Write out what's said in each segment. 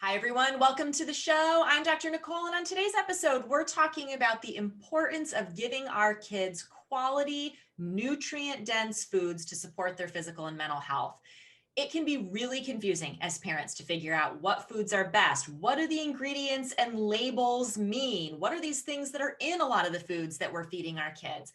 Hi, everyone. Welcome to the show. I'm Dr. Nicole, and on today's episode, we're talking about the importance of giving our kids quality, nutrient-dense foods to support their physical and mental health. It can be really confusing as parents to figure out what foods are best. What do the ingredients and labels mean? What are these things that are in a lot of the foods that we're feeding our kids?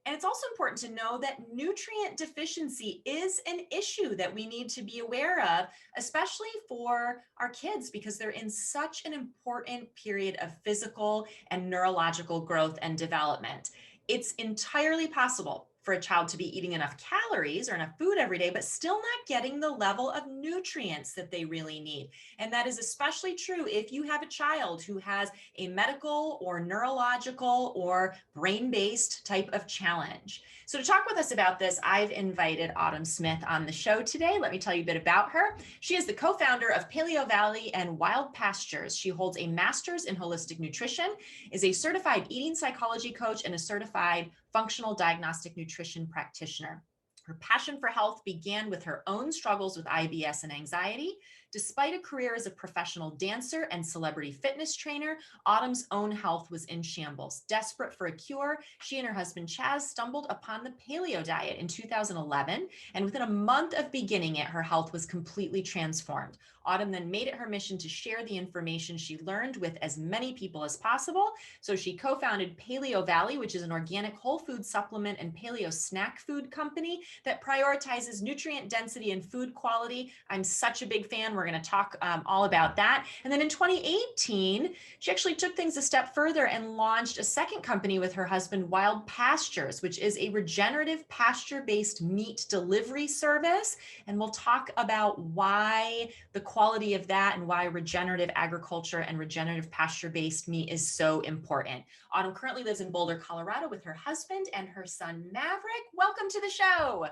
And it's also important to know that nutrient deficiency is an issue that we need to be aware of, especially for our kids, because they're in such an important period of physical and neurological growth and development. It's entirely possible for a child to be eating enough calories or enough food every day, but still not getting the level of nutrients that they really need. And that is especially true if you have a child who has a medical or neurological or brain-based type of challenge. So to talk with us about this, I've invited Autumn Smith on the show today. Let me tell you a bit about her. She is the co-founder of Paleovalley and Wild Pastures. She holds a master's in holistic nutrition, is a certified eating psychology coach, and a certified functional diagnostic nutrition practitioner. Her passion for health began with her own struggles with IBS and anxiety. Despite a career as a professional dancer and celebrity fitness trainer, Autumn's own health was in shambles. Desperate for a cure, she and her husband Chaz stumbled upon the paleo diet in 2011, and within a month of beginning it, her health was completely transformed. Autumn then made it her mission to share the information she learned with as many people as possible. So she co-founded Paleovalley, which is an organic whole food supplement and paleo snack food company that prioritizes nutrient density and food quality. I'm such a big fan. We're going to talk all about that. And then in 2018, she actually took things a step further and launched a second company with her husband, Wild Pastures, which is a regenerative pasture-based meat delivery service. And we'll talk about why the quality of that and why regenerative agriculture and regenerative pasture-based meat is so important. Autumn currently lives in Boulder, Colorado with her husband and her son, Maverick. Welcome to the show.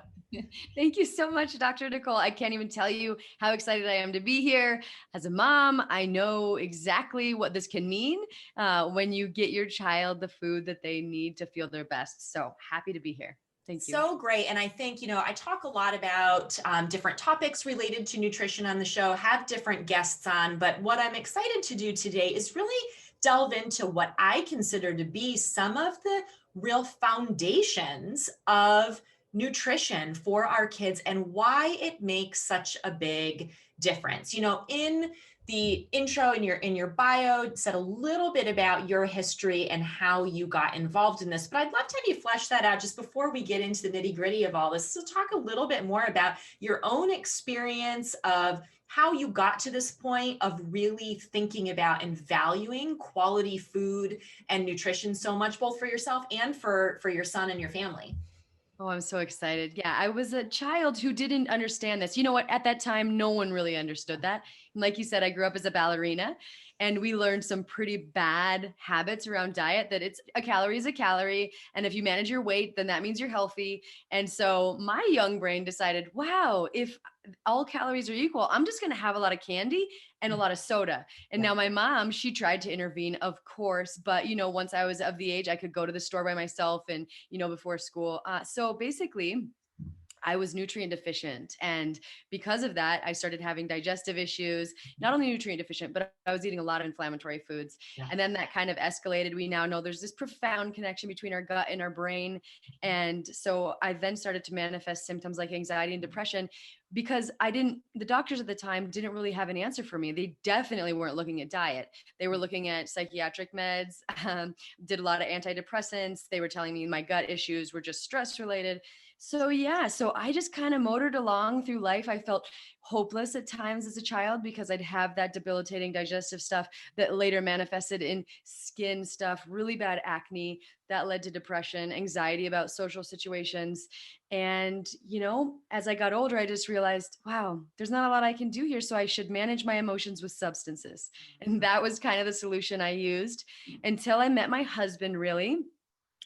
Thank you so much, Dr. Nicole. I can't even tell you how excited I am to be here. As a mom, I know exactly what this can mean when you get your child the food that they need to feel their best. So happy to be here. Thank you. So great. And I think, I talk a lot about different topics related to nutrition on the show, have different guests on, but what I'm excited to do today is really delve into what I consider to be some of the real foundations of nutrition for our kids and why it makes such a big difference. In the intro in your bio said a little bit about your history and how you got involved in this, but I'd love to have you flesh that out just before we get into the nitty gritty of all this. So talk a little bit more about your own experience of how you got to this point of really thinking about and valuing quality food and nutrition so much, both for yourself and for your son and your family. Oh, I'm so excited. Yeah, I was a child who didn't understand this. You know what? At that time, no one really understood that. And like you said, I grew up as a ballerina and we learned some pretty bad habits around diet that it's a calorie is a calorie. And if you manage your weight, then that means you're healthy. And so my young brain decided, wow, if all calories are equal, I'm just going to have a lot of candy and a lot of soda. And now my mom, she tried to intervene, of course, but once I was of the age, I could go to the store by myself and, before school. So basically, I was nutrient deficient. And because of that, I started having digestive issues, not only nutrient deficient, but I was eating a lot of inflammatory foods. Yeah. And then that kind of escalated. We now know there's this profound connection between our gut and our brain. And so I then started to manifest symptoms like anxiety and depression because the doctors at the time didn't really have an answer for me. They definitely weren't looking at diet. They were looking at psychiatric meds, did a lot of antidepressants. They were telling me my gut issues were just stress related. So I just kind of motored along through life. I felt hopeless at times as a child because I'd have that debilitating digestive stuff that later manifested in skin stuff, really bad acne that led to depression, anxiety about social situations. And, as I got older, I just realized, wow, there's not a lot I can do here. So I should manage my emotions with substances. And that was kind of the solution I used until I met my husband, really.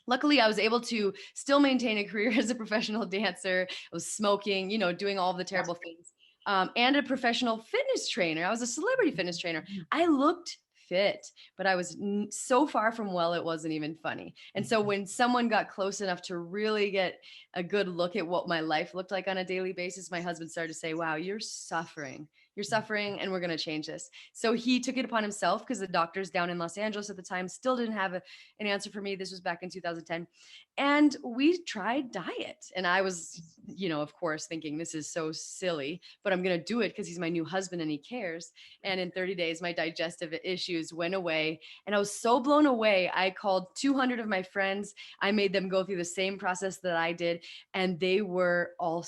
Luckily, I was able to still maintain a career as a professional dancer. I was smoking, doing all of the terrible things, and a professional fitness trainer. I was a celebrity fitness trainer. I looked fit, but I was so far from well, it wasn't even funny. And so when someone got close enough to really get a good look at what my life looked like on a daily basis, my husband started to say, wow, you're suffering. You're suffering, and we're going to change this. So he took it upon himself, because the doctors down in Los Angeles at the time still didn't have an answer for me. This was back in 2010. And we tried diet. And I was, of course, thinking this is so silly, but I'm going to do it because he's my new husband and he cares. And in 30 days, my digestive issues went away. And I was so blown away. I called 200 of my friends. I made them go through the same process that I did. And they were all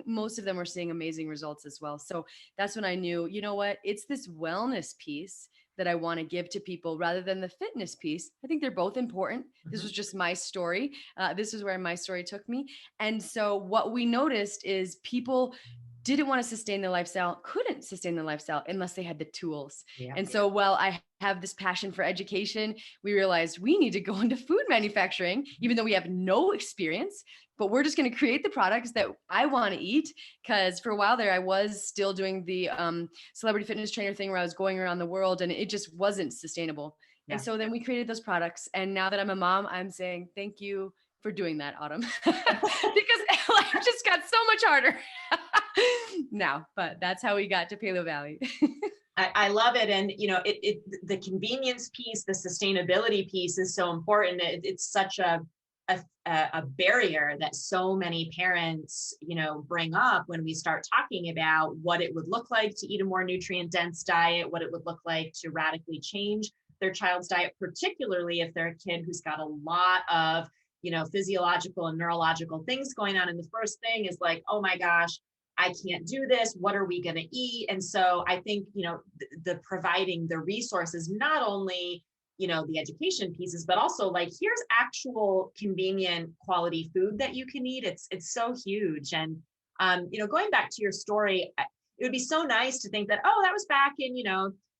most of them were seeing amazing results as well. So that's when I knew, you know what, it's this wellness piece that I want to give to people rather than the fitness piece. I think they're both important. This was just my story. This is where my story took me. And so what we noticed is people didn't want to sustain the lifestyle, couldn't sustain the lifestyle unless they had the tools. Yeah. And so while I have this passion for education, we realized we need to go into food manufacturing, even though we have no experience, but we're just going to create the products that I want to eat. Because for a while there, I was still doing the celebrity fitness trainer thing where I was going around the world, and it just wasn't sustainable. Yeah. And so then we created those products. And now that I'm a mom, I'm saying, thank you for doing that, Autumn, because life just got so much harder now, but that's how we got to Paleovalley. I love it. And, the convenience piece, the sustainability piece is so important. It's such a barrier that so many parents, bring up when we start talking about what it would look like to eat a more nutrient dense diet, what it would look like to radically change their child's diet, particularly if they're a kid who's got a lot of, physiological and neurological things going on. And the first thing is like, oh my gosh, I can't do this. What are we going to eat? And so I think, the providing the resources, not only, the education pieces, but also like, here's actual convenient quality food that you can eat. It's so huge. And, going back to your story, it would be so nice to think that, oh, that was back in,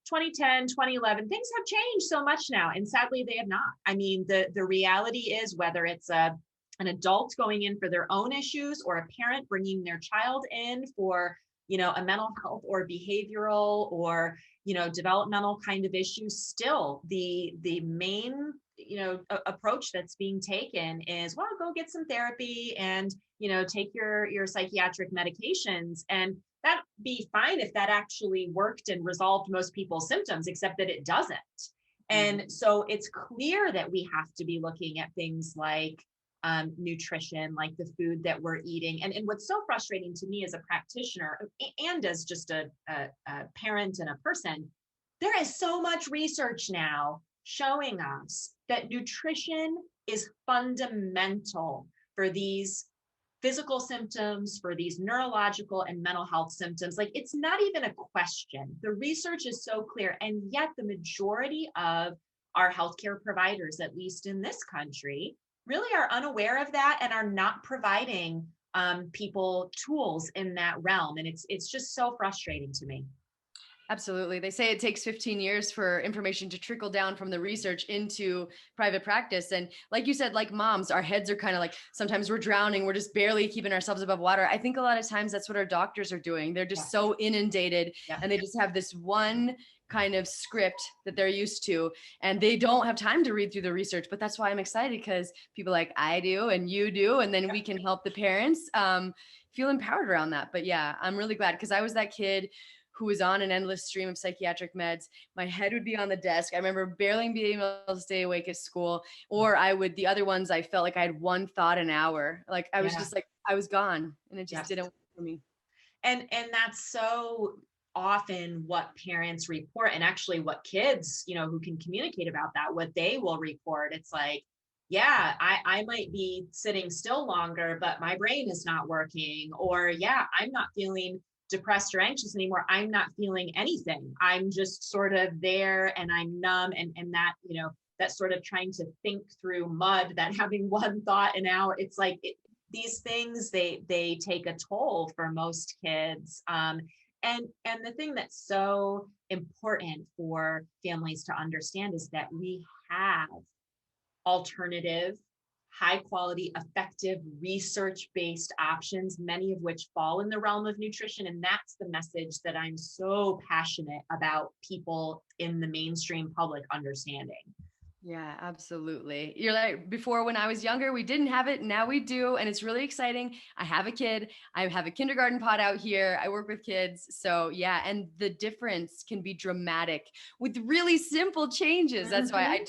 2010, 2011, things have changed so much now. And sadly, they have not. I mean, the reality is, whether it's an adult going in for their own issues or a parent bringing their child in for, a mental health or behavioral or, developmental kind of issues, still the main, approach that's being taken is, well, go get some therapy and, take your psychiatric medications. And that'd be fine if that actually worked and resolved most people's symptoms, except that it doesn't. And so it's clear that we have to be looking at things like nutrition, like the food that we're eating. And what's so frustrating to me as a practitioner and as just a parent and a person, there is so much research now showing us that nutrition is fundamental for these physical symptoms, for these neurological and mental health symptoms. Like, it's not even a question. The research is so clear. And yet the majority of our healthcare providers, at least in this country, really are unaware of that and are not providing people tools in that realm. And it's just so frustrating to me. Absolutely. They say it takes 15 years for information to trickle down from the research into private practice. And like you said, like moms, our heads are kind of like, sometimes we're drowning. We're just barely keeping ourselves above water. I think a lot of times that's what our doctors are doing. They're just so inundated and they just have this one kind of script that they're used to, and they don't have time to read through the research. But that's why I'm excited, because people like I do and you do, and then we can help the parents feel empowered around that. But yeah, I'm really glad, because I was that kid who was on an endless stream of psychiatric meds. My head would be on the desk. I remember barely being able to stay awake at school, or the other ones, I felt like I had one thought an hour. Like I was just like, I was gone, and it just didn't work for me. And that's so often what parents report, and actually what kids, who can communicate about that, what they will report. It's like, yeah, I might be sitting still longer, but my brain is not working. Or yeah, I'm not feeling depressed or anxious anymore. I'm not feeling anything. I'm just sort of there and I'm numb. And that, that sort of trying to think through mud, that having one thought an hour, it's like these things, they take a toll for most kids. And the thing that's so important for families to understand is that we have alternative, high quality, effective, research-based options, many of which fall in the realm of nutrition. And that's the message that I'm so passionate about people in the mainstream public understanding. Yeah, absolutely. You're like, before when I was younger, we didn't have it. Now we do. And it's really exciting. I have a kid. I have a kindergarten pod out here. I work with kids. So yeah. And the difference can be dramatic with really simple changes. That's why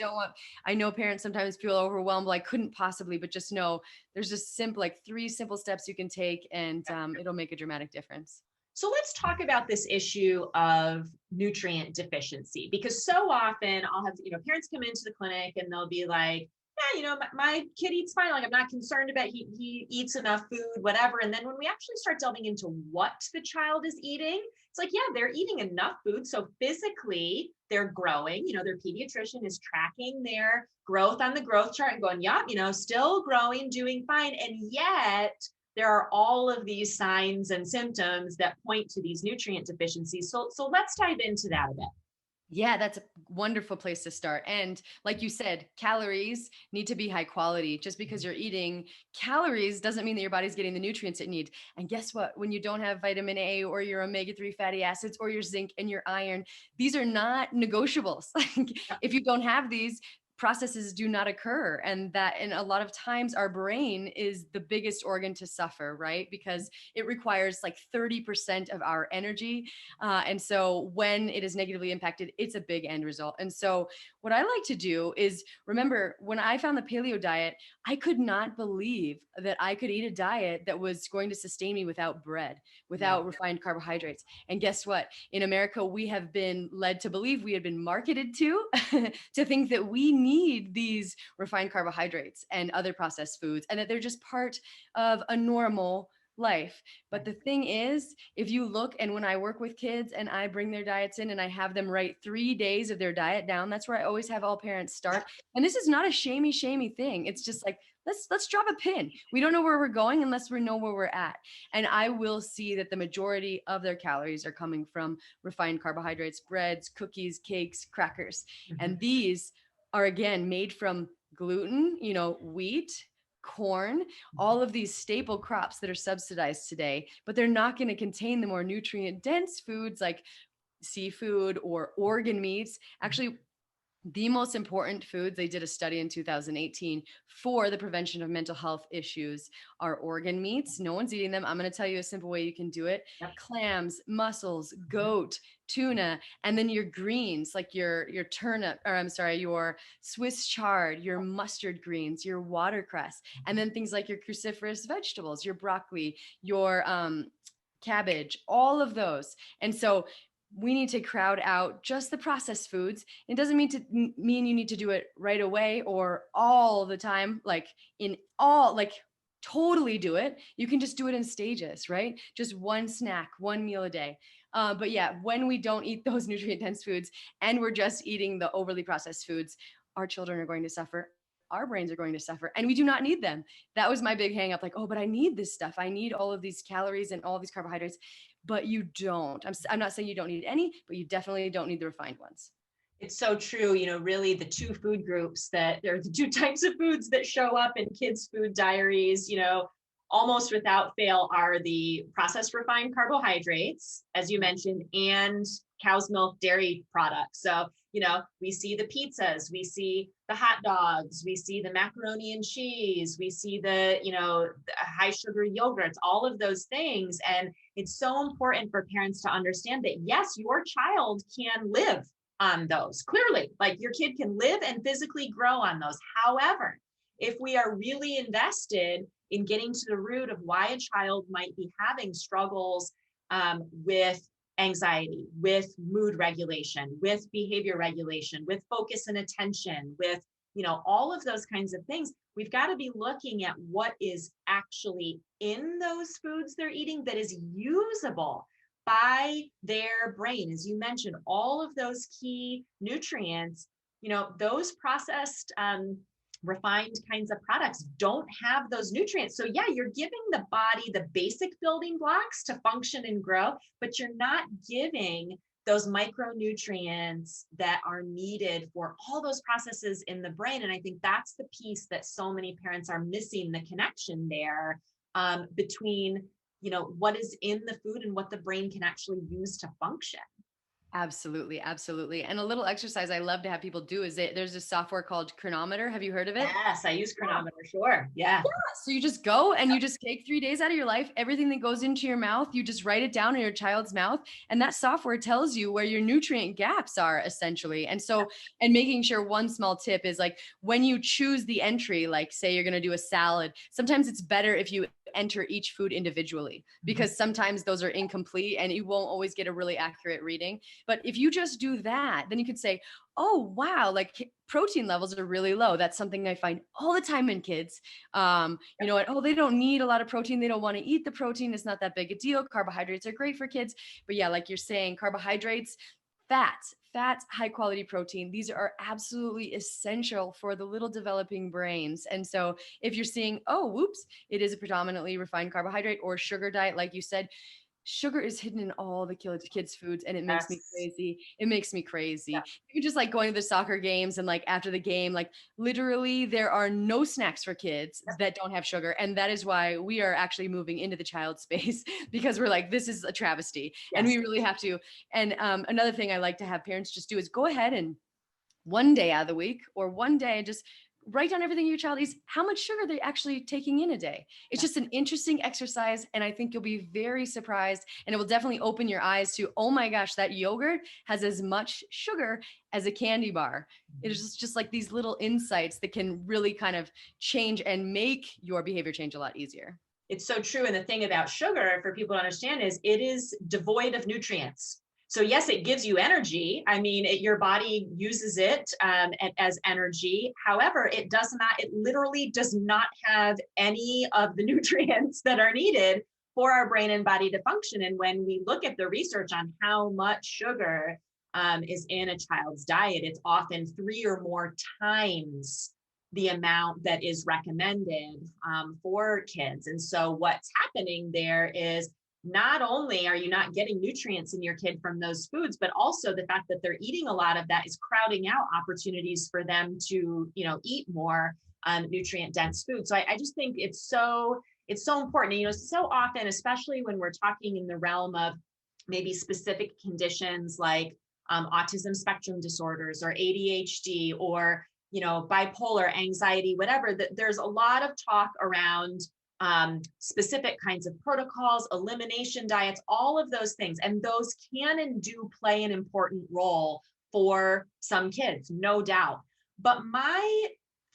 I know parents sometimes feel overwhelmed. Like couldn't possibly, but just know there's just simple, like 3 simple steps you can take and it'll make a dramatic difference. So let's talk about this issue of nutrient deficiency, because so often I'll have, parents come into the clinic and they'll be like, yeah, my kid eats fine. Like I'm not concerned about he eats enough food, whatever. And then when we actually start delving into what the child is eating, it's like, yeah, they're eating enough food. So physically they're growing, their pediatrician is tracking their growth on the growth chart and going, yup, still growing, doing fine. And yet there are all of these signs and symptoms that point to these nutrient deficiencies. So let's dive into that a bit. Yeah, that's a wonderful place to start. And like you said, calories need to be high quality. Just because you're eating calories doesn't mean that your body's getting the nutrients it needs. And guess what? When you don't have vitamin A or your omega-3 fatty acids or your zinc and your iron, these are not negotiables. If you don't have these, processes do not occur. And a lot of times our brain is the biggest organ to suffer, right? Because it requires like 30% of our energy. And so when it is negatively impacted, it's a big end result. And so what I like to do is remember when I found the paleo diet, I could not believe that I could eat a diet that was going to sustain me without bread, without refined carbohydrates. And guess what? In America, we have been led to believe, we had been marketed to, to think that we need these refined carbohydrates and other processed foods, and that they're just part of a normal life. But the thing is, if you look, and when I work with kids and I bring their diets in and I have them write 3 days of their diet down, that's where I always have all parents start. And this is not a shamey thing. It's just like, let's drop a pin. We don't know where we're going unless we know where we're at. And I will see that the majority of their calories are coming from refined carbohydrates, breads, cookies, cakes, crackers. And these are again made from gluten, wheat, corn, all of these staple crops that are subsidized today, but they're not going to contain the more nutrient dense foods like seafood or organ meats. Actually, the most important foods, they did a study in 2018 for the prevention of mental health issues, are organ meats. No one's eating them. I'm going to tell you a simple way you can do it. Clams, mussels, goat, tuna, and then your greens, like your turnip, or I'm sorry, your Swiss chard, your mustard greens, your watercress, and then things like your cruciferous vegetables, your broccoli, your cabbage, all of those. And so we need to crowd out just the processed foods. It doesn't mean you need to do it right away or all the time, totally do it. You can just do it in stages, right? Just one snack, one meal a day. But yeah, when we don't eat those nutrient dense foods and we're just eating the overly processed foods, our children are going to suffer. Our brains are going to suffer, and we do not need them. That was my big hang up. Like, oh, but I need this stuff. I need all of these calories and all these carbohydrates, but you don't. I'm not saying you don't need any, but you definitely don't need the refined ones. It's so true. Really the 2 food groups that there are the 2 types of foods that show up in kids' food diaries, almost without fail are the processed refined carbohydrates, as you mentioned, and cow's milk dairy products. So, we see the pizzas, we see the hot dogs, we see the macaroni and cheese, we see the high sugar yogurts, all of those things. And it's so important for parents to understand that, yes, your child can live on those. Clearly, like your kid can live and physically grow on those. However, if we are really invested in getting to the root of why a child might be having struggles with anxiety, with mood regulation, with behavior regulation, with focus and attention, with, all of those kinds of things, we've got to be looking at what is actually in those foods they're eating that is usable by their brain. As you mentioned, all of those key nutrients, those processed refined kinds of products don't have those nutrients. So yeah, you're giving the body the basic building blocks to function and grow, but you're not giving those micronutrients that are needed for all those processes in the brain. And I think that's the piece that so many parents are missing, the connection there, between, what is in the food and what the brain can actually use to function. Absolutely. Absolutely. And a little exercise I love to have people do is there's a software called Chronometer. Have you heard of it? Yes, I use Chronometer. Sure. Yeah. So you just go and you just take 3 days out of your life, everything that goes into your mouth, you just write it down in your child's mouth. And that software tells you where your nutrient gaps are essentially. And so, and making sure one small tip is like when you choose the entry, like say you're going to do a salad, sometimes it's better if you enter each food individually because sometimes those are incomplete and you won't always get a really accurate reading. But if you just do that, then you could say, oh, wow, like protein levels are really low. That's something I find all the time in kids. You know what? Oh, they don't need a lot of protein. They don't want to eat the protein. It's not that big a deal. Carbohydrates are great for kids. But yeah, like you're saying, carbohydrates, fats, high quality protein. These are absolutely essential for the little developing brains. And so if you're seeing, oh, whoops, it is a predominantly refined carbohydrate or sugar diet, like you said, sugar is hidden in all the kids' foods and it makes me crazy. It makes me crazy. Yeah. You just like going to the soccer games and like after the game, like literally there are no snacks for kids that don't have sugar. And that is why we are actually moving into the child space because we're like, this is a travesty and we really have to. And another thing I like to have parents just do is go ahead and one day out of the week or one day just write down everything your child eats, how much sugar they're actually taking in a day. It's just an interesting exercise. And I think you'll be very surprised and it will definitely open your eyes to, oh my gosh, that yogurt has as much sugar as a candy bar. It is just like these little insights that can really kind of change and make your behavior change a lot easier. It's so true. And the thing about sugar for people to understand is it is devoid of nutrients. So yes, it gives you energy. I mean, your body uses it as energy. However, it literally does not have any of the nutrients that are needed for our brain and body to function. And when we look at the research on how much sugar is in a child's diet, it's often 3 or more times the amount that is recommended for kids. And so what's happening there is not only are you not getting nutrients in your kid from those foods, but also the fact that they're eating a lot of that is crowding out opportunities for them to, eat more nutrient dense food. So I just think it's so important. So often, especially when we're talking in the realm of maybe specific conditions like autism spectrum disorders or ADHD or bipolar, anxiety, whatever, that there's a lot of talk around specific kinds of protocols, elimination diets, all of those things. And those can and do play an important role for some kids, no doubt. But my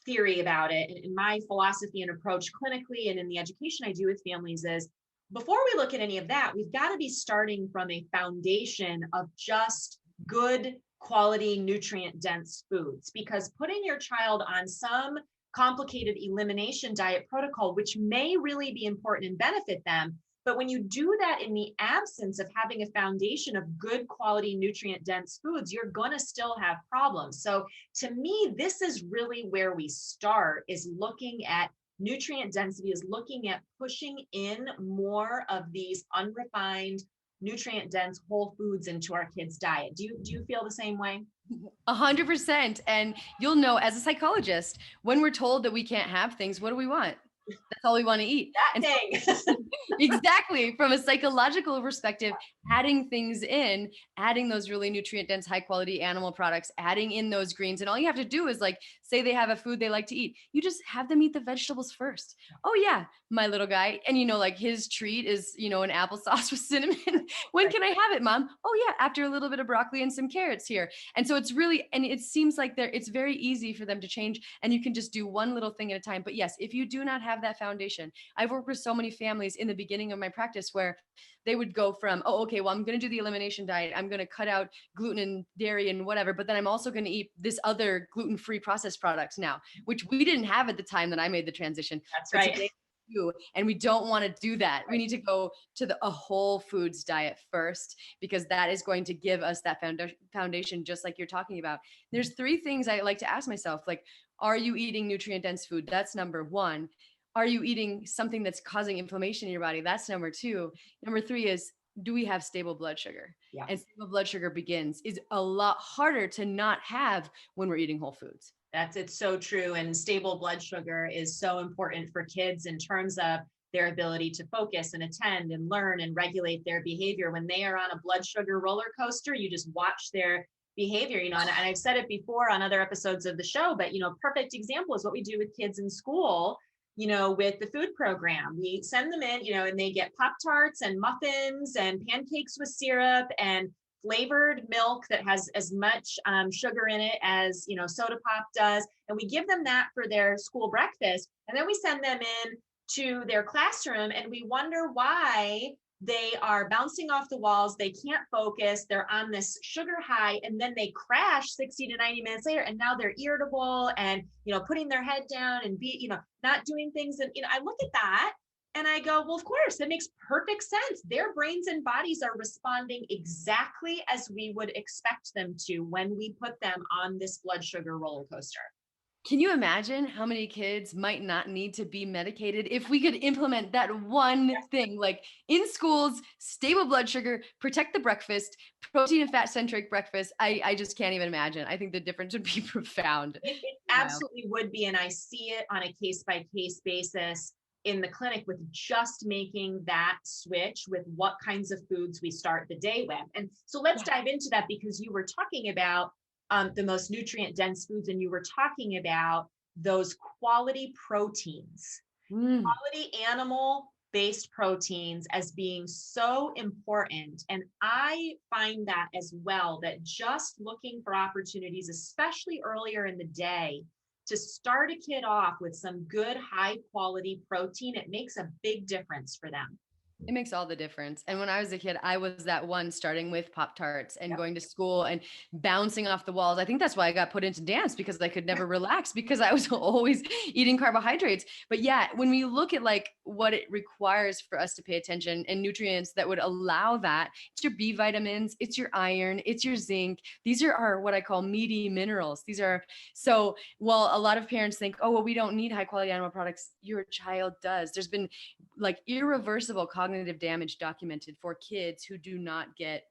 theory about it and my philosophy and approach clinically and in the education I do with families is before we look at any of that, we've got to be starting from a foundation of just good quality nutrient dense foods, because putting your child on some complicated elimination diet protocol, which may really be important and benefit them, but when you do that in the absence of having a foundation of good quality nutrient dense foods, you're going to still have problems. So to me, this is really where we start, is looking at nutrient density, is looking at pushing in more of these unrefined nutrient dense whole foods into our kids' diet. Do you feel the same way? 100%. And you'll know as a psychologist, when we're told that we can't have things, what do we want? That's all we want to eat. That thing. Exactly. From a psychological perspective, adding things in, adding those really nutrient dense, high quality animal products, adding in those greens. And all you have to do is like, say they have a food they like to eat. You just have them eat the vegetables first. Oh yeah, my little guy. And like his treat is, an applesauce with cinnamon. When can I have it, mom? Oh yeah, after a little bit of broccoli and some carrots here. And so it's really, and it seems like it's very easy for them to change and you can just do one little thing at a time. But yes, if you do not have that foundation, I've worked with so many families in the beginning of my practice where they would go from, oh, okay, well, I'm going to do the elimination diet. I'm going to cut out gluten and dairy and whatever, but then I'm also going to eat this other gluten-free processed products now, which we didn't have at the time that I made the transition. That's right. And we don't want to do that. We need to go to a whole foods diet first, because that is going to give us that foundation, just like you're talking about. There's 3 things I like to ask myself, like, are you eating nutrient dense food? That's number 1. Are you eating something that's causing inflammation in your body? That's number 2. Number 3 is, do we have stable blood sugar? Yeah. And stable blood sugar is a lot harder to not have when we're eating whole foods. It's so true. And stable blood sugar is so important for kids in terms of their ability to focus and attend and learn and regulate their behavior. When they are on a blood sugar roller coaster, you just watch their behavior, and I've said it before on other episodes of the show, but, perfect example is what we do with kids in school, with the food program. We send them in, and they get Pop-Tarts and muffins and pancakes with syrup and flavored milk that has as much sugar in it as, soda pop does. And we give them that for their school breakfast. And then we send them in to their classroom and we wonder why they are bouncing off the walls. They can't focus. They're on this sugar high and then they crash 60 to 90 minutes later. And now they're irritable and, putting their head down and not doing things. And, I look at that and I go, well, of course, that makes perfect sense. Their brains and bodies are responding exactly as we would expect them to when we put them on this blood sugar roller coaster. Can you imagine how many kids might not need to be medicated if we could implement that one thing, like in schools, stable blood sugar, protect the breakfast, protein and fat centric breakfast? I just can't even imagine. I think the difference would be profound. It absolutely would be. And I see it on a case by case basis in the clinic with just making that switch with what kinds of foods we start the day with. And so let's dive into that because you were talking about the most nutrient dense foods, and you were talking about those quality proteins, quality animal based proteins as being so important. And I find that as well, that just looking for opportunities, especially earlier in the day, to start a kid off with some good high quality protein, it makes a big difference for them. It makes all the difference. And when I was a kid, I was that one starting with Pop-Tarts and going to school and bouncing off the walls. I think that's why I got put into dance, because I could never relax because I was always eating carbohydrates. But yeah, when we look at like what it requires for us to pay attention and nutrients that would allow that, it's your B vitamins, it's your iron, it's your zinc. These are our, what I call meaty minerals. These are, so while a lot of parents think, oh, well, we don't need high quality animal products, your child does. There's been like irreversible cognitive damage documented for kids who do not get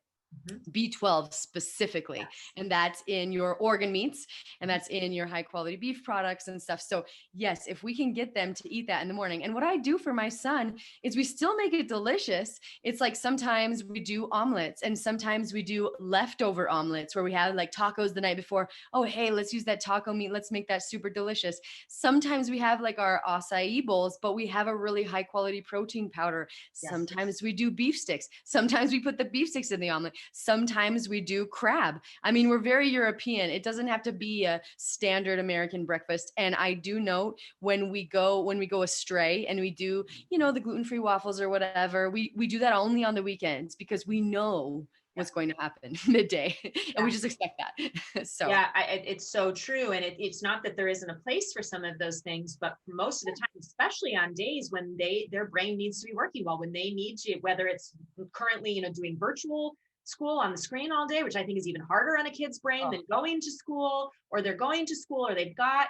B12 specifically. Yes. And that's in your organ meats and that's in your high quality beef products and stuff. So yes, if we can get them to eat that in the morning. And what I do for my son is we still make it delicious. It's like sometimes we do omelets and sometimes we do leftover omelets where we have like tacos the night before. Oh, hey, let's use that taco meat. Let's make that super delicious. Sometimes we have like our acai bowls, but we have a really high quality protein powder. Yes. Sometimes we do beef sticks. Sometimes we put the beef sticks in the omelet. Sometimes we do crab. I mean, we're very European. It doesn't have to be a standard American breakfast. And I do note when we go astray and we do, the gluten-free waffles or whatever, we do that only on the weekends because we know what's going to happen midday and we just expect that. So yeah, it's so true. And it's not that there isn't a place for some of those things, but most of the time, especially on days when their brain needs to be working well, when they need to, whether it's currently, doing virtual school on the screen all day, which I think is even harder on a kid's brain than going to school, or they're going to school, or they've got,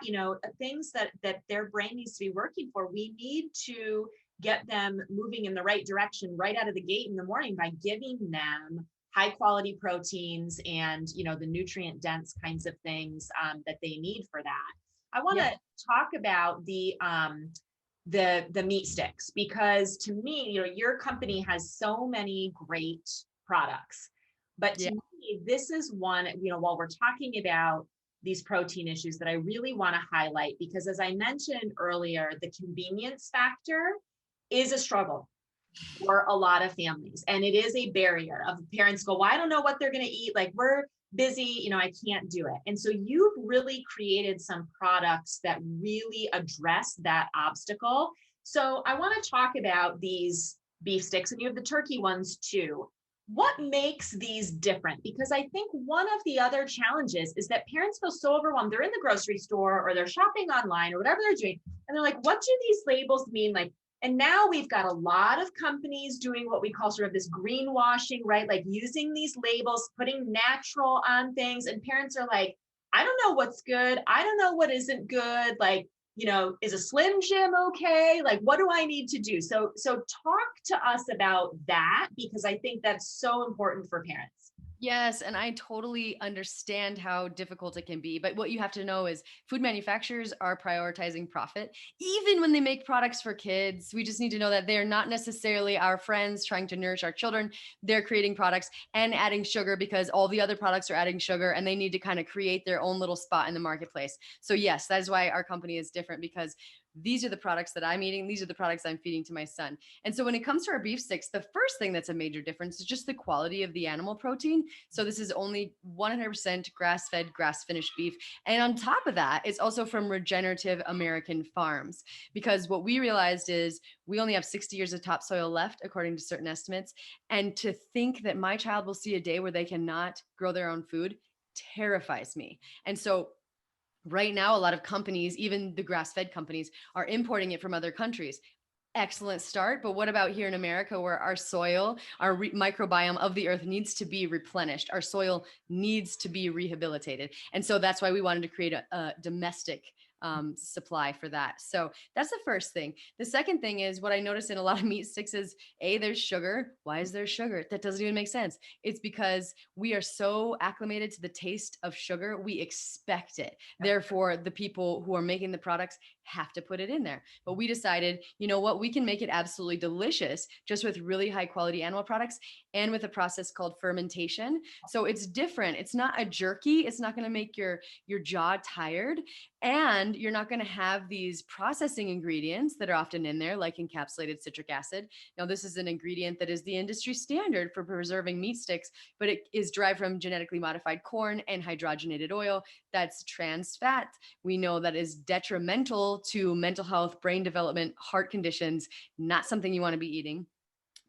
things that their brain needs to be working for. We need to get them moving in the right direction right out of the gate in the morning by giving them high quality proteins and, the nutrient dense kinds of things that they need for that. I want to talk about the meat sticks, because to me, your company has so many great products, but to me, this is one, while we're talking about these protein issues, that I really want to highlight, because as I mentioned earlier, the convenience factor is a struggle for a lot of families. And it is a barrier of parents go, well, I don't know what they're going to eat. Like, we're busy, I can't do it. And so you've really created some products that really address that obstacle. So I want to talk about these beef sticks, and you have the turkey ones too. What makes these different? Because I think one of the other challenges is that parents feel so overwhelmed. They're in the grocery store or they're shopping online or whatever they're doing. And they're like, what do these labels mean? Like, and now we've got a lot of companies doing what we call sort of this greenwashing, right? Like using these labels, putting natural on things. And parents are like, I don't know what's good. I don't know what isn't good. Like, is a Slim Jim okay? Like, what do I need to do? So talk to us about that, because I think that's so important for parents. Yes, and I totally understand how difficult it can be. But what you have to know is food manufacturers are prioritizing profit. Even when they make products for kids, we just need to know that they're not necessarily our friends trying to nourish our children. They're creating products and adding sugar because all the other products are adding sugar, and they need to kind of create their own little spot in the marketplace. So, yes, that is why our company is different, because these are the products that I'm eating. These are the products I'm feeding to my son. And so when it comes to our beef sticks, the first thing that's a major difference is just the quality of the animal protein. So this is only 100% grass-fed, grass-finished beef. And on top of that, it's also from regenerative American farms. Because what we realized is we only have 60 years of topsoil left, according to certain estimates. And to think that my child will see a day where they cannot grow their own food terrifies me. And so right now, a lot of companies, even the grass-fed companies, are importing it from other countries. Excellent start. But what about here in America, where our soil, our microbiome of the earth needs to be replenished? Our soil needs to be rehabilitated. And so that's why we wanted to create a domestic supply for that. So that's the first thing. The second thing is what I noticed in a lot of meat sticks is there's sugar. Why is there sugar? That doesn't even make sense. It's because we are so acclimated to the taste of sugar. We expect it. Therefore, the people who are making the products have to put it in there. But we decided, you know what, we can make it absolutely delicious just with really high quality animal products and with a process called fermentation. So it's different. It's not a jerky. It's not going to make your jaw tired. And you're not going to have these processing ingredients that are often in there, like encapsulated citric acid. Now, this is an ingredient that is the industry standard for preserving meat sticks, but it is derived from genetically modified corn and hydrogenated oil. That's trans fat. We know that is detrimental to mental health, brain development, heart conditions, not something you want to be eating.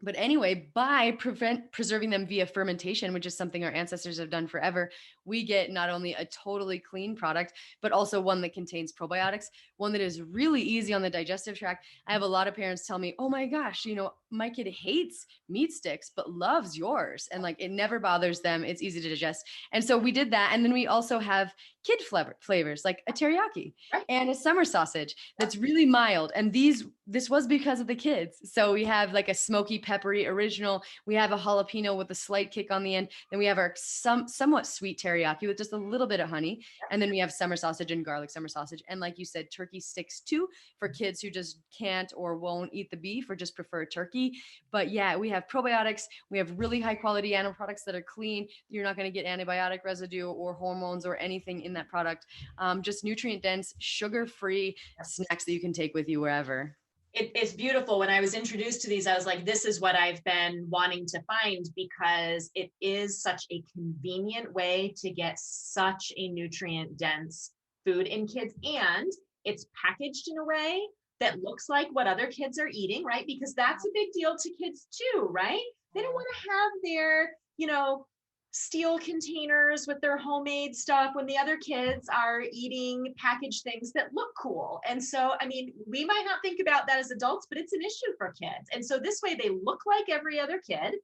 But anyway, by preserving them via fermentation, which is something our ancestors have done forever, we get not only a totally clean product, but also one that contains probiotics, one that is really easy on the digestive tract. I have a lot of parents tell me, oh my gosh, my kid hates meat sticks, but loves yours. And like, it never bothers them. It's easy to digest. And so we did that. And then we also have kid flavors like a teriyaki and a summer sausage that's really mild. And this was because of the kids. So we have like a smoky, peppery original. We have a jalapeno with a slight kick on the end. Then we have our somewhat sweet teriyaki with just a little bit of honey. And then we have summer sausage and garlic summer sausage. And like you said, turkey sticks too, for kids who just can't or won't eat the beef or just prefer turkey. But yeah, we have probiotics. We have really high quality animal products that are clean. You're not going to get antibiotic residue or hormones or anything in that product. Just nutrient dense, sugar-free snacks that you can take with you wherever. It's beautiful. When I was introduced to these, I was like, this is what I've been wanting to find, because it is such a convenient way to get such a nutrient dense food in kids. And it's packaged in a way that looks like what other kids are eating, right? Because that's a big deal to kids too, right? They don't want to have their, steel containers with their homemade stuff when the other kids are eating packaged things that look cool. And so, we might not think about that as adults, but it's an issue for kids. And so this way they look like every other kid,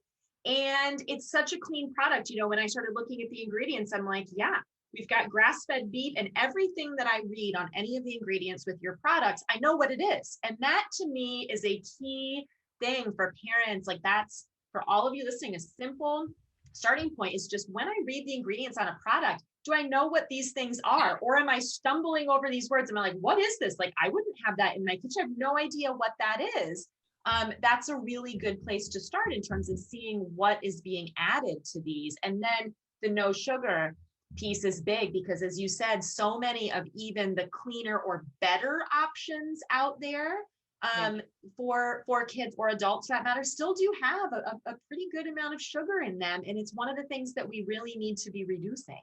and it's such a clean product. When I started looking at the ingredients, I'm like, yeah, we've got grass-fed beef, and everything that I read on any of the ingredients with your products, I know what it is. And that to me is a key thing for parents. Like, that's for all of you listening, a simple starting point is just, when I read the ingredients on a product, do I know what these things are? Or am I stumbling over these words? And I'm like, what is this? Like, I wouldn't have that in my kitchen. I have no idea what that is. That's a really good place to start in terms of seeing what is being added to these. And then the no sugar piece is big, because as you said, so many of even the cleaner or better options out there for kids or adults, that matter, still do have a pretty good amount of sugar in them. And it's one of the things that we really need to be reducing.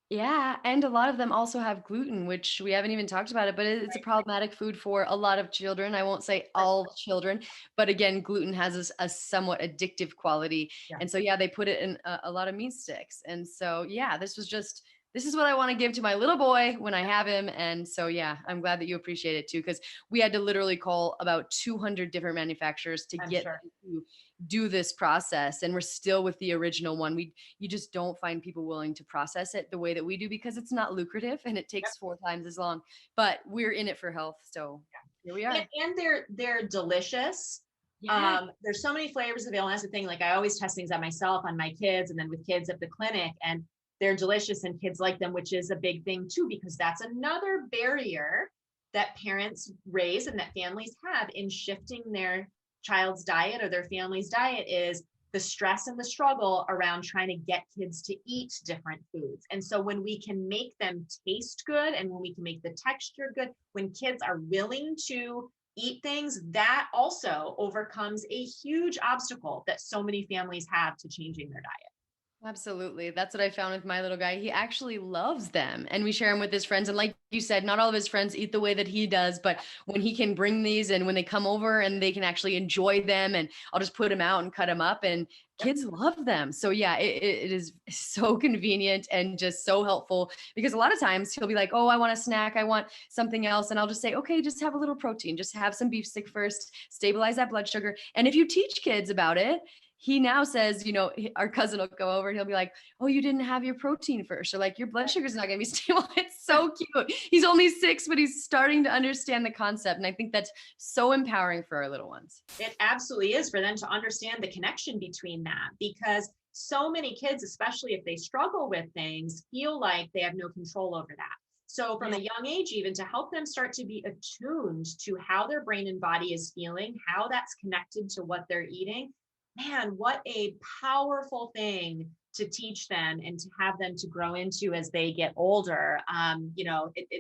Yeah, and a lot of them also have gluten, which we haven't even talked about it, but it's a problematic food for a lot of children. I won't say all children, but again, gluten has a somewhat addictive quality. And so, yeah, they put it in a lot of meat sticks. And so, yeah, this was just this is what I want to give to my little boy when I have him. And so, yeah, I'm glad that you appreciate it too, because we had to literally call about 200 different manufacturers to I'm get sure. them to do this process. And we're still with the original one. You just don't find people willing to process it the way that we do, because it's not lucrative and it Yep. takes 4 times as long, but we're in it for health. So here we are. And they're delicious. Yeah. There's so many flavors available. And that's the thing. Like I always test things on myself, on my kids, and then with kids at the clinic, and they're delicious and kids like them, which is a big thing too, because that's another barrier that parents raise and that families have in shifting their child's diet or their family's diet, is the stress and the struggle around trying to get kids to eat different foods. And so when we can make them taste good and when we can make the texture good, when kids are willing to eat things, that also overcomes a huge obstacle that so many families have to changing their diet. Absolutely. That's what I found with my little guy. He actually loves them, and we share them with his friends. And like you said, not all of his friends eat the way that he does, but when he can bring these and when they come over and they can actually enjoy them, and I'll just put them out and cut them up, and kids love them. So yeah, it is so convenient and just so helpful, because a lot of times he'll be like, oh, I want a snack. I want something else. And I'll just say, okay, just have a little protein, just have some beef stick first, stabilize that blood sugar. And if you teach kids about it, he now says, our cousin will go over and he'll be like, oh, you didn't have your protein first, or like your blood sugar is not going to be stable. It's so cute. He's only 6, but he's starting to understand the concept. And I think that's so empowering for our little ones. It absolutely is, for them to understand the connection between that, because so many kids, especially if they struggle with things, feel like they have no control over that. So from a young age, even to help them start to be attuned to how their brain and body is feeling, how that's connected to what they're eating, man, what a powerful thing to teach them and to have them to grow into as they get older.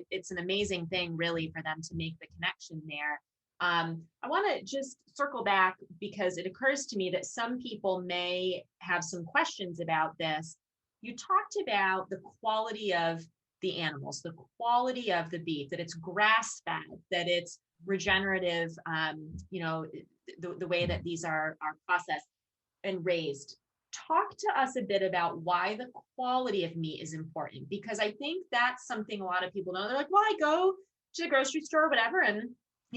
It's an amazing thing really for them to make the connection there. I want to just circle back, because it occurs to me that some people may have some questions about this. You talked about the quality of the animals, the quality of the beef, that it's grass fed, that it's regenerative, the way that these are processed and raised. Talk to us a bit about why the quality of meat is important, because I think that's something a lot of people know. They're like, well, I go to the grocery store or whatever, and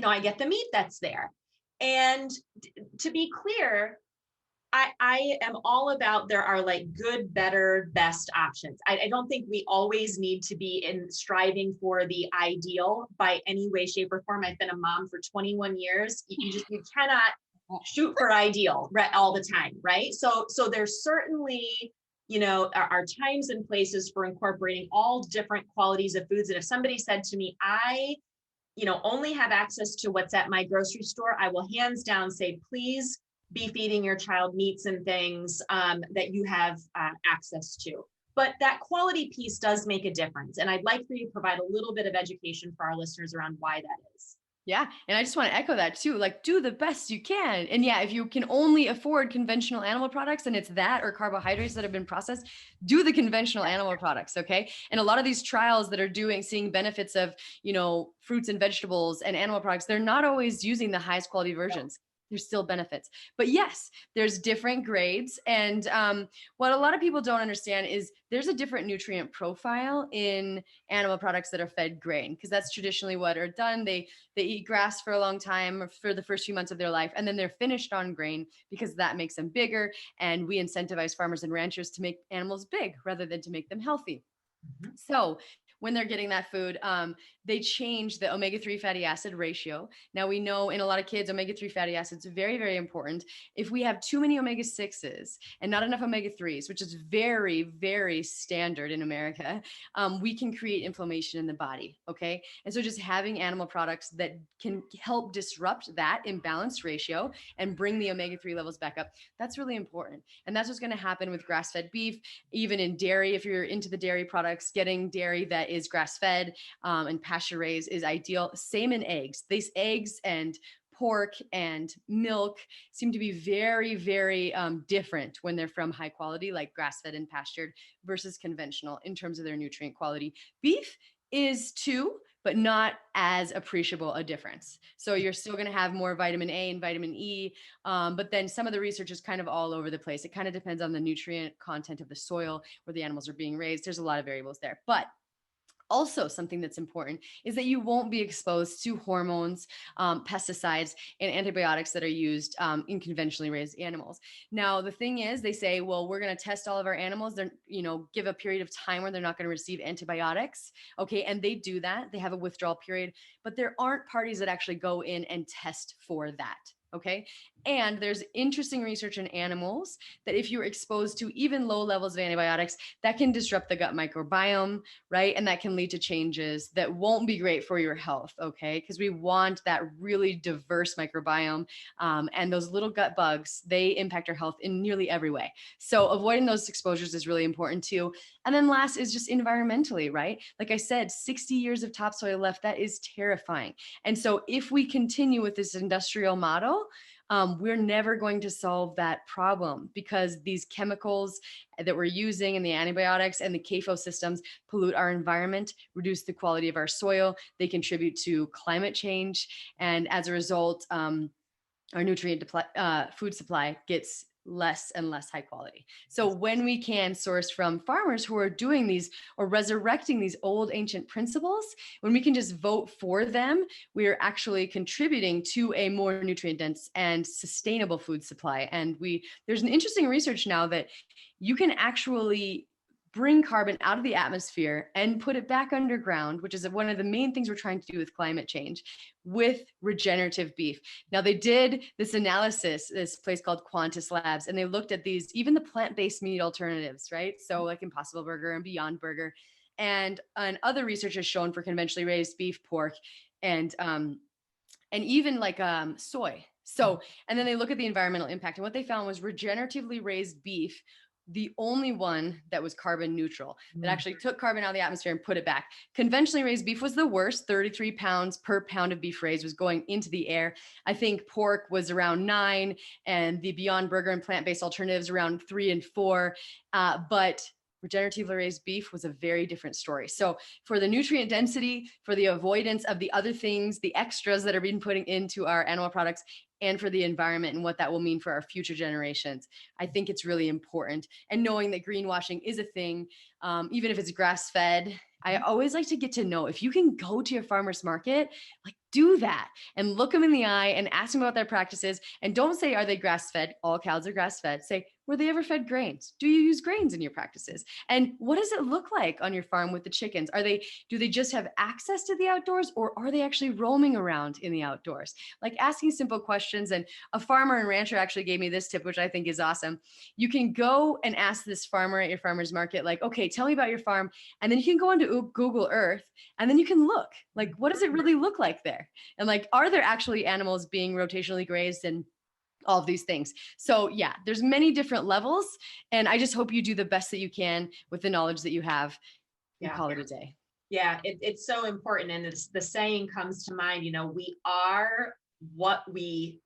I get the meat that's there. And to be clear, I am all about, there are like good, better, best options. I don't think we always need to be in striving for the ideal by any way, shape, or form. I've been a mom for 21 years. You cannot shoot for ideal all the time, right? So there's certainly, are times and places for incorporating all different qualities of foods. And if somebody said to me, I only have access to what's at my grocery store, I will hands down say, please be feeding your child meats and things that you have access to. But that quality piece does make a difference. And I'd like for you to provide a little bit of education for our listeners around why that is. Yeah. And I just want to echo that too. Like, do the best you can. And yeah, if you can only afford conventional animal products and it's that or carbohydrates that have been processed, do the conventional animal products. Okay. And a lot of these trials that are seeing benefits of, fruits and vegetables and animal products, they're not always using the highest quality versions. There's still benefits, but yes, there's different grades. And what a lot of people don't understand is there's a different nutrient profile in animal products that are fed grain, because that's traditionally what are done. They eat grass for a long time for the first few months of their life, and then they're finished on grain because that makes them bigger. And we incentivize farmers and ranchers to make animals big rather than to make them healthy. Mm-hmm. So when they're getting that food, they change the omega-3 fatty acid ratio. Now we know in a lot of kids, omega-3 fatty acids are very, very important. If we have too many omega-6s and not enough omega-3s, which is very, very standard in America, we can create inflammation in the body. Okay. And so just having animal products that can help disrupt that imbalanced ratio and bring the omega-3 levels back up, that's really important. And that's what's going to happen with grass-fed beef, even in dairy. If you're into the dairy products, getting dairy that is grass-fed and pasture raised is ideal. Same in eggs. These eggs and pork and milk seem to be very, very different when they're from high quality, like grass-fed and pastured, versus conventional in terms of their nutrient quality. Beef is too, but not as appreciable a difference. So you're still going to have more vitamin A and vitamin E. But then some of the research is kind of all over the place. It kind of depends on the nutrient content of the soil where the animals are being raised. There's a lot of variables there. But also, something that's important is that you won't be exposed to hormones, pesticides, and antibiotics that are used in conventionally raised animals. Now, the thing is, they say, well, we're going to test all of our animals. They're, give a period of time where they're not going to receive antibiotics. Okay. And they do that. They have a withdrawal period, but there aren't parties that actually go in and test for that. Okay. And there's interesting research in animals that if you're exposed to even low levels of antibiotics, that can disrupt the gut microbiome, right? And that can lead to changes that won't be great for your health. Okay. Because we want that really diverse microbiome. And those little gut bugs, they impact our health in nearly every way. So avoiding those exposures is really important too. And then last is just environmentally, right? Like I said, 60 years of topsoil left, that is terrifying. And so if we continue with this industrial model, we're never going to solve that problem because these chemicals that we're using and the antibiotics and the CAFO systems pollute our environment, reduce the quality of our soil. They contribute to climate change. And as a result, our food supply gets less and less high quality. So when we can source from farmers who are doing these or resurrecting these old ancient principles, when we can just vote for them, we are actually contributing to a more nutrient dense and sustainable food supply. And there's an interesting research now that you can actually bring carbon out of the atmosphere and put it back underground, which is one of the main things we're trying to do with climate change, with regenerative beef. Now, they did this analysis, this place called Qantas Labs, and they looked at these, even the plant-based meat alternatives, right? So like Impossible Burger and Beyond Burger, and other research has shown for conventionally raised beef, pork, and even like soy. So, and then they look at the environmental impact, and what they found was regeneratively raised beef, the only one that was carbon neutral, that actually took carbon out of the atmosphere and put it back. Conventionally raised beef was the worst. 33 pounds per pound of beef raised was going into the air. I think pork was around 9, and the Beyond Burger and plant-based alternatives around 3 and 4. But regeneratively raised beef was a very different story. So for the nutrient density, for the avoidance of the other things, the extras that are being put into our animal products, and for the environment and what that will mean for our future generations, I think it's really important. And knowing that greenwashing is a thing, even if it's grass-fed, I always like to get to know if you can go to your farmer's market, like do that and look them in the eye and ask them about their practices. And don't say, are they grass-fed? All cows are grass-fed. Say, were they ever fed grains? Do you use grains in your practices? And what does it look like on your farm with the chickens? Do they just have access to the outdoors, or are they actually roaming around in the outdoors? Like asking simple questions. And a farmer and rancher actually gave me this tip, which I think is awesome. You can go and ask this farmer at your farmer's market, like, okay, tell me about your farm. And then you can go onto Google Earth, and then you can look, like, what does it really look like there? And like, are there actually animals being rotationally grazed and all of these things? So yeah, there's many different levels, and I just hope you do the best that you can with the knowledge that you have and call it a day. Yeah, it's so important. And the saying comes to mind, we are what we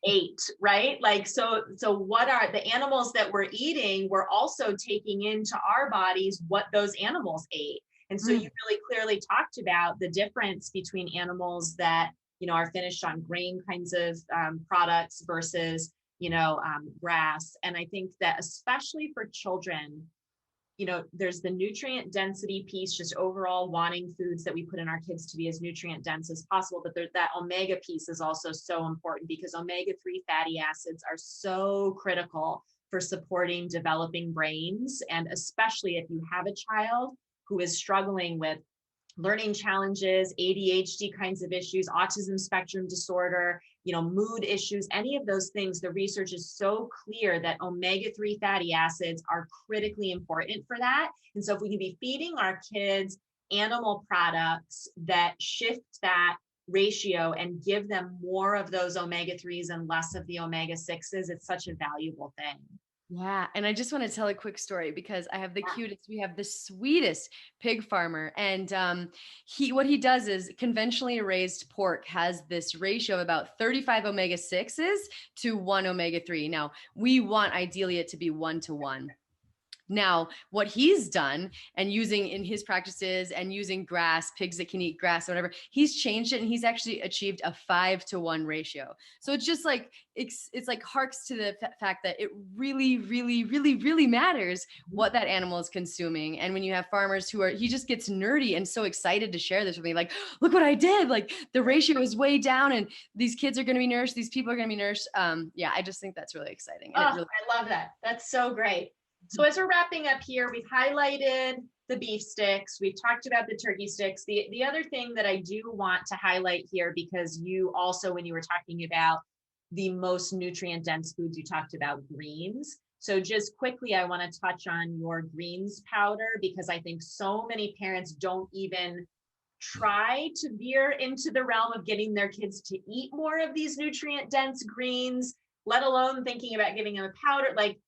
ate, right? Like, so what are the animals that we're eating? We're also taking into our bodies what those animals ate. And so you really clearly talked about the difference between animals that, are finished on grain kinds of products versus, grass. And I think that especially for children, there's the nutrient density piece, just overall wanting foods that we put in our kids to be as nutrient dense as possible. But that omega piece is also so important, because omega-3 fatty acids are so critical for supporting developing brains. And especially if you have a child who is struggling with learning challenges, ADHD kinds of issues, autism spectrum disorder, mood issues, any of those things, the research is so clear that omega-3 fatty acids are critically important for that. And so if we can be feeding our kids animal products that shift that ratio and give them more of those omega-3s and less of the omega-6s, it's such a valuable thing. Yeah. And I just want to tell a quick story, because I have we have the sweetest pig farmer. And what he does is conventionally raised pork has this ratio of about 35 omega-6s to 1 omega-3. Now, we want ideally it to be 1 to 1. Now, what he's done and using in his practices and using grass, pigs that can eat grass, or whatever, he's changed it and he's actually achieved a 5-to-1 ratio. So it's just like, it's like harks to the fact that it really, really, really, really matters what that animal is consuming. And when you have farmers he just gets nerdy and so excited to share this with me, like, look what I did. Like the ratio is way down and these kids are going to be nourished. These people are going to be nourished. Yeah, I just think that's really exciting. And I love that. That's so great. So as we're wrapping up here, we've highlighted the beef sticks. We've talked about the turkey sticks. The other thing that I do want to highlight here, because you also, when you were talking about the most nutrient dense foods, you talked about greens. So just quickly, I want to touch on your greens powder, because I think so many parents don't even try to veer into the realm of getting their kids to eat more of these nutrient dense greens, let alone thinking about giving them a powder. Like,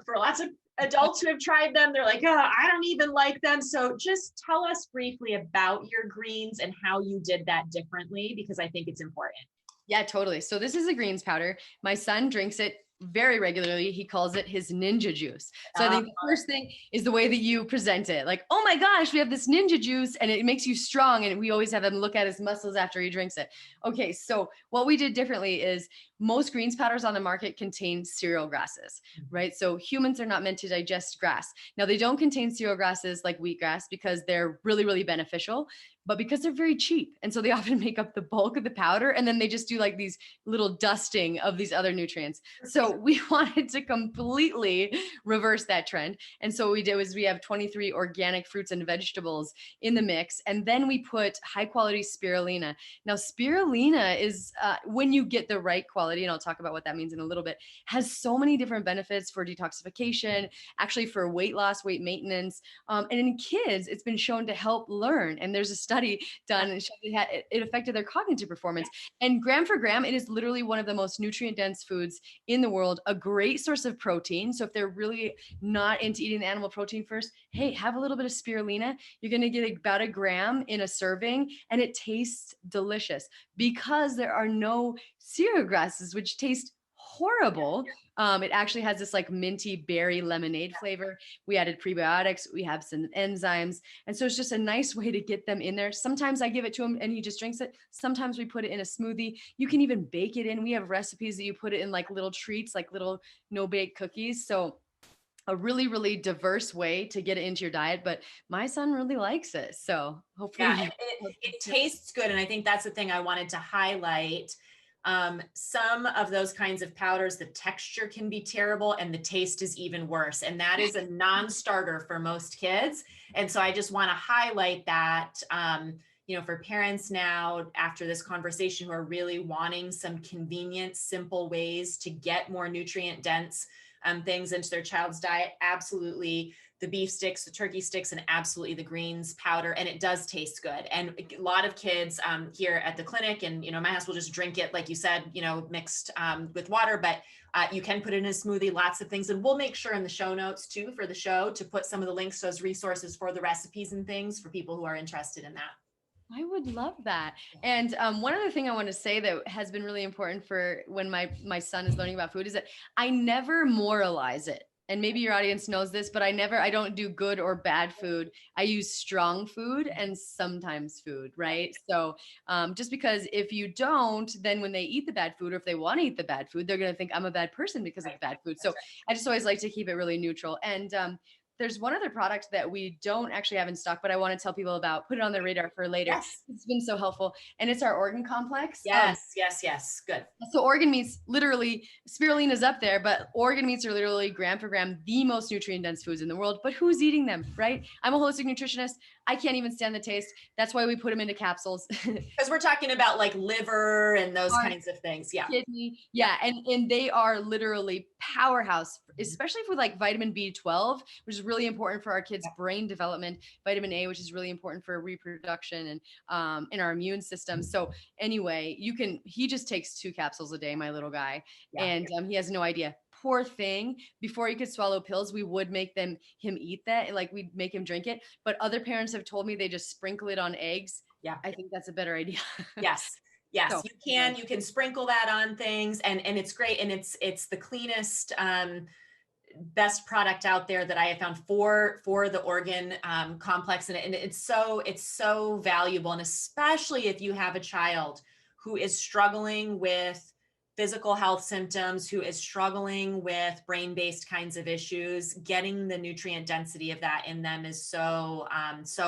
for lots of adults who have tried them, they're like, oh, I don't even like them. So just tell us briefly about your greens and how you did that differently, because I think it's important. Yeah, totally. So this is a greens powder. My son drinks it very regularly. He calls it his ninja juice. So I think the first thing is the way that you present it. Like, oh my gosh, we have this ninja juice and it makes you strong. And we always have him look at his muscles after he drinks it. Okay. So what we did differently is most greens powders on the market contain cereal grasses, right? So humans are not meant to digest grass. Now they don't contain cereal grasses like wheatgrass because they're really, really beneficial, but because they're very cheap. And so they often make up the bulk of the powder. And then they just do like these little dusting of these other nutrients. So we wanted to completely reverse that trend. And so what we did was we have 23 organic fruits and vegetables in the mix. And then we put high quality spirulina. Now spirulina is when you get the right quality, and I'll talk about what that means in a little bit, has so many different benefits for detoxification, actually for weight loss, weight maintenance. And in kids, it's been shown to help learn. And there's a study done and showed it affected their cognitive performance. And gram for gram, it is literally one of the most nutrient dense foods in the world, a great source of protein. So if they're really not into eating the animal protein first, hey, have a little bit of spirulina. You're going to get about a gram in a serving and it tastes delicious because there are no cereal grasses, which taste horrible. It actually has this like minty berry lemonade flavor. We added prebiotics. We have some enzymes. And so it's just a nice way to get them in there. Sometimes I give it to him and he just drinks it. Sometimes we put it in a smoothie. You can even bake it in. We have recipes that you put it in like little treats, like little no-bake cookies. So a really, really diverse way to get it into your diet, but my son really likes it. So hopefully it tastes good. And I think that's the thing I wanted to highlight. Some of those kinds of powders, the texture can be terrible and the taste is even worse. And that is a non-starter for most kids. And so I just want to highlight that, for parents now after this conversation who are really wanting some convenient, simple ways to get more nutrient dense things into their child's diet. Absolutely. The beef sticks, the turkey sticks, and absolutely the greens powder. And it does taste good. And a lot of kids here at the clinic and, my house will just drink it, like you said, mixed with water, but you can put it in a smoothie, lots of things. And we'll make sure in the show notes too, for the show, to put some of the links to those resources for the recipes and things for people who are interested in that. I would love that. And one other thing I want to say that has been really important for when my son is learning about food is that I never moralize it. And maybe your audience knows this, but I don't do good or bad food. I use strong food and sometimes food, right? So just because if you don't, then when they eat the bad food, or if they want to eat the bad food, they're going to think I'm a bad person because of the bad food. So I just always like to keep it really neutral. And there's one other product that we don't actually have in stock, but I want to tell people about, put it on their radar for later. Yes. It's been so helpful. And it's our organ complex. Yes. Good. So organ meats, literally, spirulina is up there, but organ meats are literally gram for gram, the most nutrient dense foods in the world. But who's eating them, right? I'm a holistic nutritionist. I can't even stand the taste. That's why we put them into capsules. Because we're talking about like liver and those kinds of things. Yeah. Kidney. Yeah. And they are literally powerhouse, especially for like vitamin B12, which is really important for our kids' brain development, vitamin A, which is really important for reproduction and in our immune system. So anyway, he just takes 2 capsules a day, my little guy. Yeah. And he has no idea. Poor thing. Before he could swallow pills, we would make him eat that. Like we'd make him drink it. But other parents have told me they just sprinkle it on eggs. Yeah. I think that's a better idea. Yes. So, you can sprinkle that on things and it's great. And it's the cleanest best product out there that I have found for the organ complex. And it's so valuable. And especially if you have a child who is struggling with physical health symptoms, who is struggling with brain-based kinds of issues, getting the nutrient density of that in them is so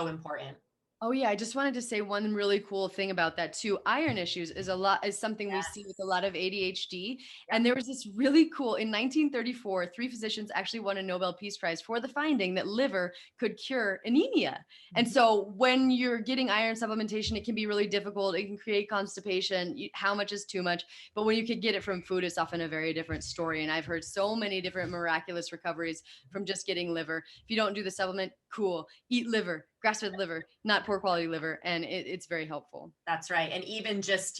important. Oh yeah, I just wanted to say one really cool thing about that too. Iron issues is something we see with a lot of ADHD. And there was this really cool in 1934, three physicians actually won a Nobel Peace Prize for the finding that liver could cure anemia. And so when you're getting iron supplementation, it can be really difficult. It can create constipation. How much is too much? But when you could get it from food, it's often a very different story. And I've heard so many different miraculous recoveries from just getting liver. If you don't do the supplement, cool. Eat liver, grass-fed liver, not poor quality liver. And it's very helpful. That's right. And even just,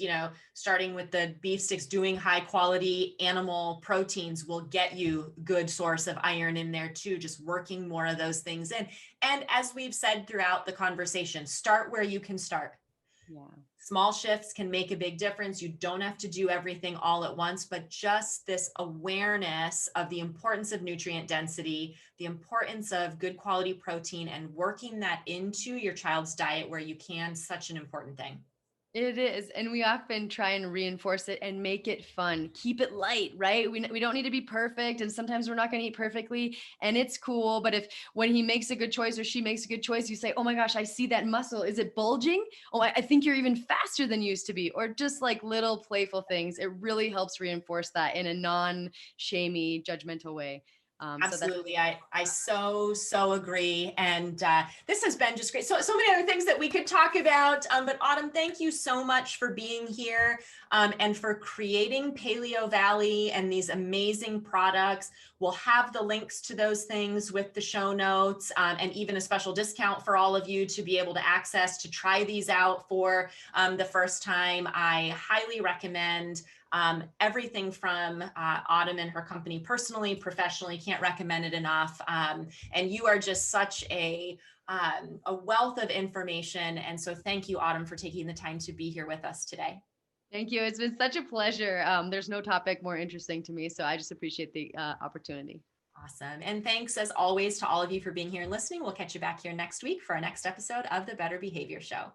starting with the beef sticks, doing high quality animal proteins will get you good source of iron in there too, just working more of those things in. And as we've said throughout the conversation, start where you can start. Yeah. Small shifts can make a big difference. You don't have to do everything all at once, but just this awareness of the importance of nutrient density, the importance of good quality protein, and working that into your child's diet where you can, such an important thing. It is. And we often try and reinforce it and make it fun. Keep it light, right? We don't need to be perfect. And sometimes we're not going to eat perfectly and it's cool. But if when he makes a good choice or she makes a good choice, you say, oh my gosh, I see that muscle. Is it bulging? Oh, I think you're even faster than you used to be. Or just like little playful things. It really helps reinforce that in a non-shamey, judgmental way. Absolutely. I so agree. And this has been just great. So many other things that we could talk about. But Autumn, thank you so much for being here and for creating Paleovalley and these amazing products. We'll have the links to those things with the show notes and even a special discount for all of you to be able to access to try these out for the first time. I highly recommend everything from Autumn and her company personally, professionally, can't recommend it enough. And you are just such a wealth of information. And so thank you, Autumn, for taking the time to be here with us today. Thank you. It's been such a pleasure. There's no topic more interesting to me. So I just appreciate the opportunity. Awesome. And thanks as always to all of you for being here and listening. We'll catch you back here next week for our next episode of the Better Behavior Show.